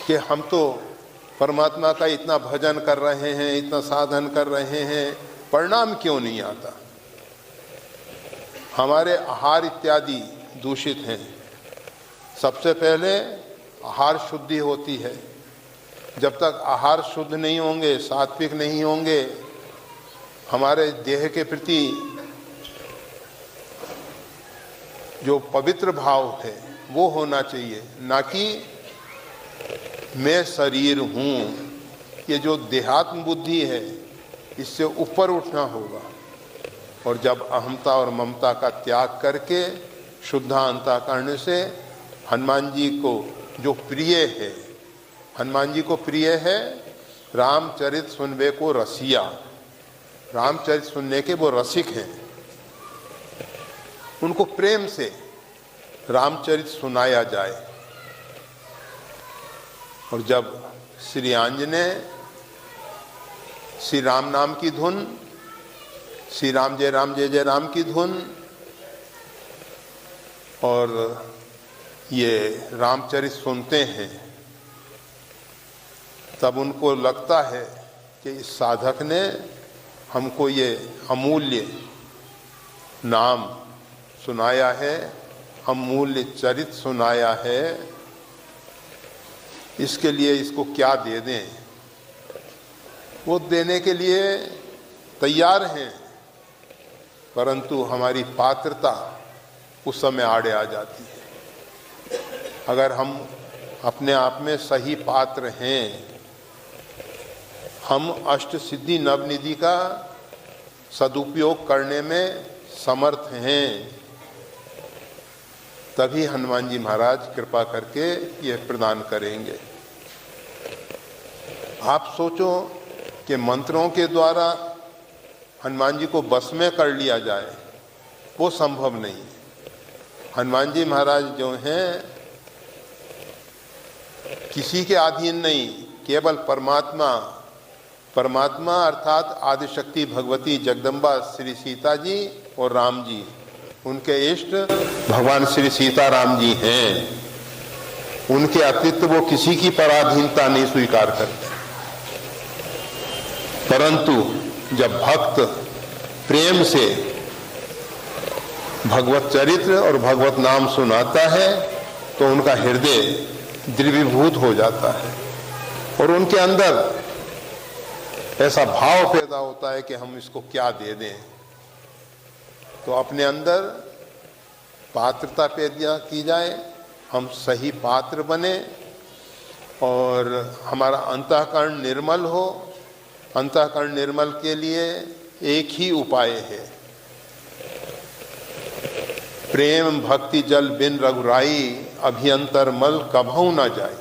कि हम तो परमात्मा का इतना भजन कर रहे हैं, इतना साधन कर रहे हैं, परिणाम क्यों नहीं आता? हमारे आहार इत्यादि दूषित हैं। सबसे पहले आहार शुद्धि होती है। जब तक आहार शुद्ध नहीं होंगे, सात्विक नहीं होंगे, हमारे देह के प्रति जो पवित्र भाव है वो होना चाहिए, ना कि मैं शरीर हूँ। ये जो देहात्म बुद्धि है, इससे ऊपर उठना होगा। और जब अहमता और ममता का त्याग करके शुद्ध अंतःकरण से हनुमान जी को जो प्रिय है, हनुमान जी को प्रिय है रामचरित सुनवे को रसिया, रामचरित सुनने के वो रसिक हैं। उनको प्रेम से रामचरित सुनाया जाए। और जब श्री आंजनेय श्री राम नाम की धुन, श्री राम जय जय राम की धुन और ये रामचरित सुनते हैं, तब उनको लगता है कि इस साधक ने हमको ये अमूल्य नाम सुनाया है, अमूल्य चरित सुनाया है, इसके लिए इसको क्या दे दें। वो देने के लिए तैयार हैं, परंतु हमारी पात्रता उस समय आड़े आ जाती है। अगर हम अपने आप में सही पात्र हैं, हम अष्ट सिद्धि नवनिधि का सदुपयोग करने में समर्थ हैं, तभी हनुमान जी महाराज कृपा करके ये प्रदान करेंगे। आप सोचो कि मंत्रों के द्वारा हनुमान जी को बस में कर लिया जाए, वो संभव नहीं है। हनुमान जी महाराज जो हैं किसी के अधीन नहीं, केवल परमात्मा, परमात्मा अर्थात आदिशक्ति भगवती जगदम्बा श्री सीता जी और राम जी, उनके इष्ट भगवान श्री सीताराम जी हैं। उनके अतिरिक्त वो किसी की पराधीनता नहीं स्वीकार करते। परंतु जब भक्त प्रेम से भगवत चरित्र और भगवत नाम सुनाता है तो उनका हृदय द्रवीभूत हो जाता है और उनके अंदर ऐसा भाव पैदा होता है कि हम इसको क्या दे दें। तो अपने अंदर पात्रता पैदा की जाए, हम सही पात्र बने और हमारा अंतःकरण निर्मल हो। अंतःकरण निर्मल के लिए एक ही उपाय है, प्रेम भक्ति जल बिन रघुराई, अभियंतर मल कभू न जाए।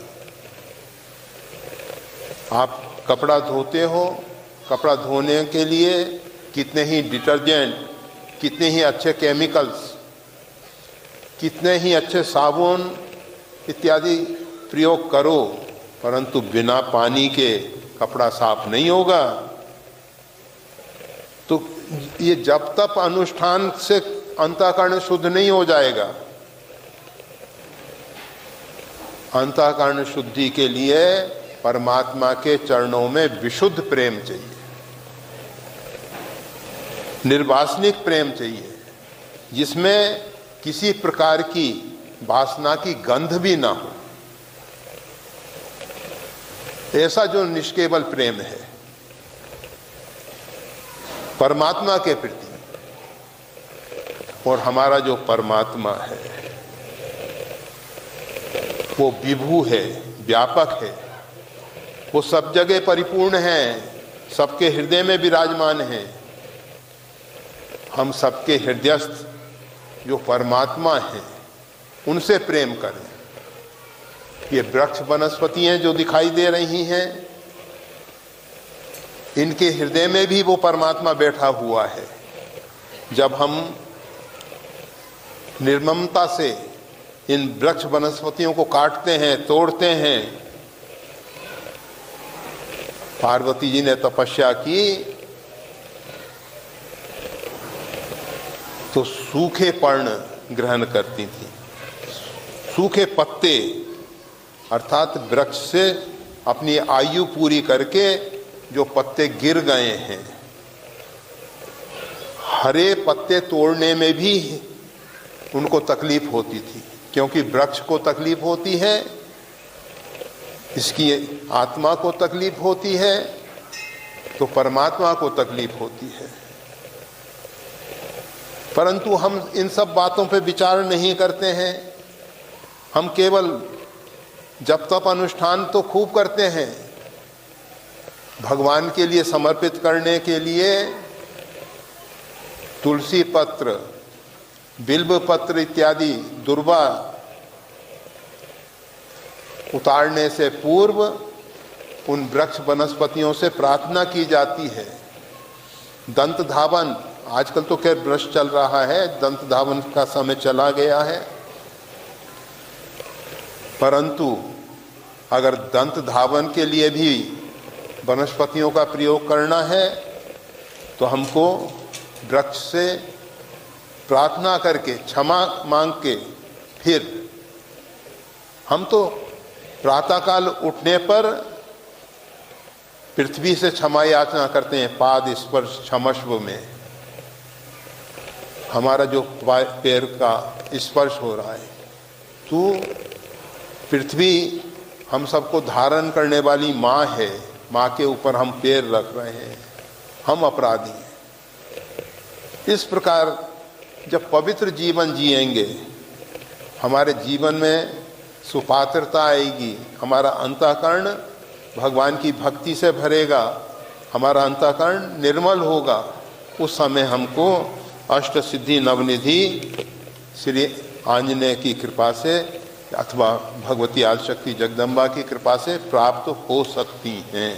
आप कपड़ा धोते हो, कपड़ा धोने के लिए कितने ही डिटर्जेंट, कितने ही अच्छे केमिकल्स, कितने ही अच्छे साबुन इत्यादि प्रयोग करो, परंतु बिना पानी के कपड़ा साफ नहीं होगा। तो ये जब तक अनुष्ठान से अंतःकरण शुद्ध नहीं हो जाएगा। अंतःकरण शुद्धि के लिए परमात्मा के चरणों में विशुद्ध प्रेम चाहिए, निर्वासनिक प्रेम चाहिए, जिसमें किसी प्रकार की वासना की गंध भी ना हो। ऐसा जो निष्केवल प्रेम है परमात्मा के प्रति, और हमारा जो परमात्मा है वो विभु है, व्यापक है, वो सब जगह परिपूर्ण है, सबके हृदय में विराजमान है। हम सबके हृदयस्थ जो परमात्मा हैं उनसे प्रेम करें। ये वृक्ष वनस्पतियां जो दिखाई दे रही हैं, इनके हृदय में भी वो परमात्मा बैठा हुआ है। जब हम निर्ममता से इन वृक्ष वनस्पतियों को काटते हैं, तोड़ते हैं, पार्वती जी ने तपस्या की तो सूखे पर्ण ग्रहण करती थी। सूखे पत्ते अर्थात वृक्ष से अपनी आयु पूरी करके जो पत्ते गिर गए हैं, हरे पत्ते तोड़ने में भी उनको तकलीफ होती थी, क्योंकि वृक्ष को तकलीफ होती है, इसकी आत्मा को तकलीफ होती है, तो परमात्मा को तकलीफ होती है। परंतु हम इन सब बातों पे विचार नहीं करते हैं। हम केवल जप तप अनुष्ठान तो खूब करते हैं, भगवान के लिए समर्पित करने के लिए तुलसी पत्र, बिल्व पत्र इत्यादि दुर्वा उतारने से पूर्व उन वृक्ष वनस्पतियों से प्रार्थना की जाती है। दंत धावन, आजकल तो खैर ब्रश चल रहा है, दंत धावन का समय चला गया है, परंतु अगर दंत धावन के लिए भी वनस्पतियों का प्रयोग करना है तो हमको वृक्ष से प्रार्थना करके क्षमा मांग के, फिर हम तो प्रातःकाल उठने पर पृथ्वी से क्षमा याचना करते हैं, पाद स्पर्श क्षमस्व में हमारा जो पैर का स्पर्श हो रहा है, तो पृथ्वी हम सबको धारण करने वाली माँ है, माँ के ऊपर हम पैर रख रहे हैं, हम अपराधी हैं। इस प्रकार जब पवित्र जीवन जिएंगे, हमारे जीवन में सुपात्रता आएगी, हमारा अंतःकरण भगवान की भक्ति से भरेगा, हमारा अंतःकरण निर्मल होगा, उस समय हमको अष्ट सिद्धि नवनिधि श्री आंजनेय की कृपा से अथवा भगवती आदिशक्ति जगदम्बा की कृपा से प्राप्त हो सकती हैं।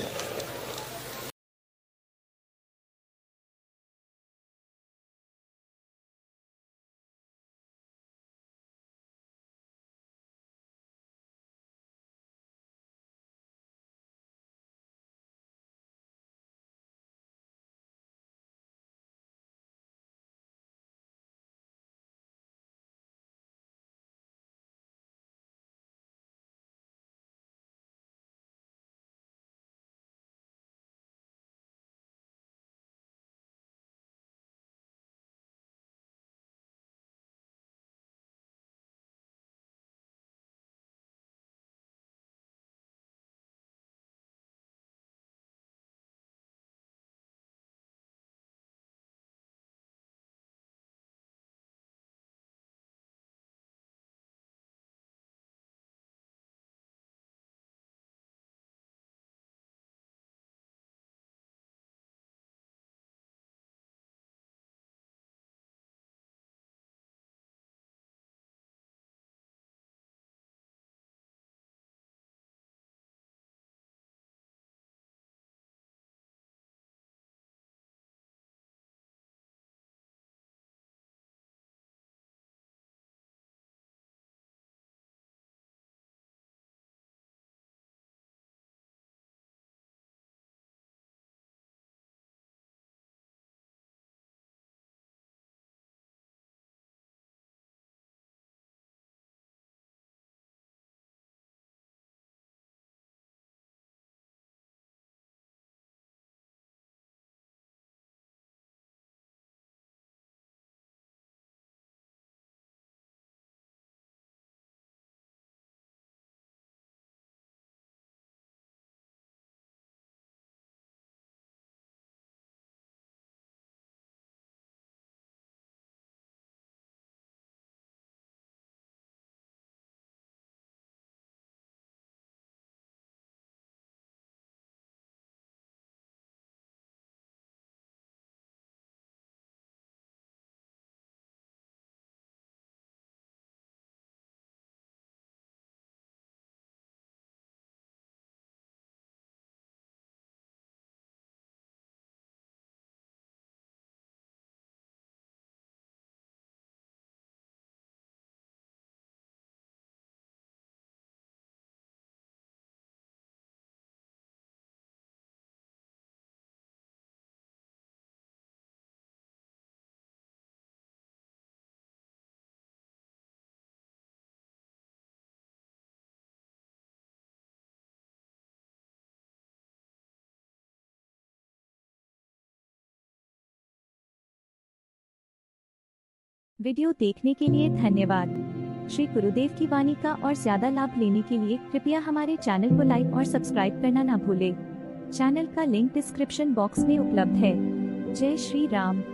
वीडियो देखने के लिए धन्यवाद। श्री गुरुदेव की वाणी का और ज्यादा लाभ लेने के लिए कृपया हमारे चैनल को लाइक और सब्सक्राइब करना ना भूलें। चैनल का लिंक डिस्क्रिप्शन बॉक्स में उपलब्ध है। जय श्री राम।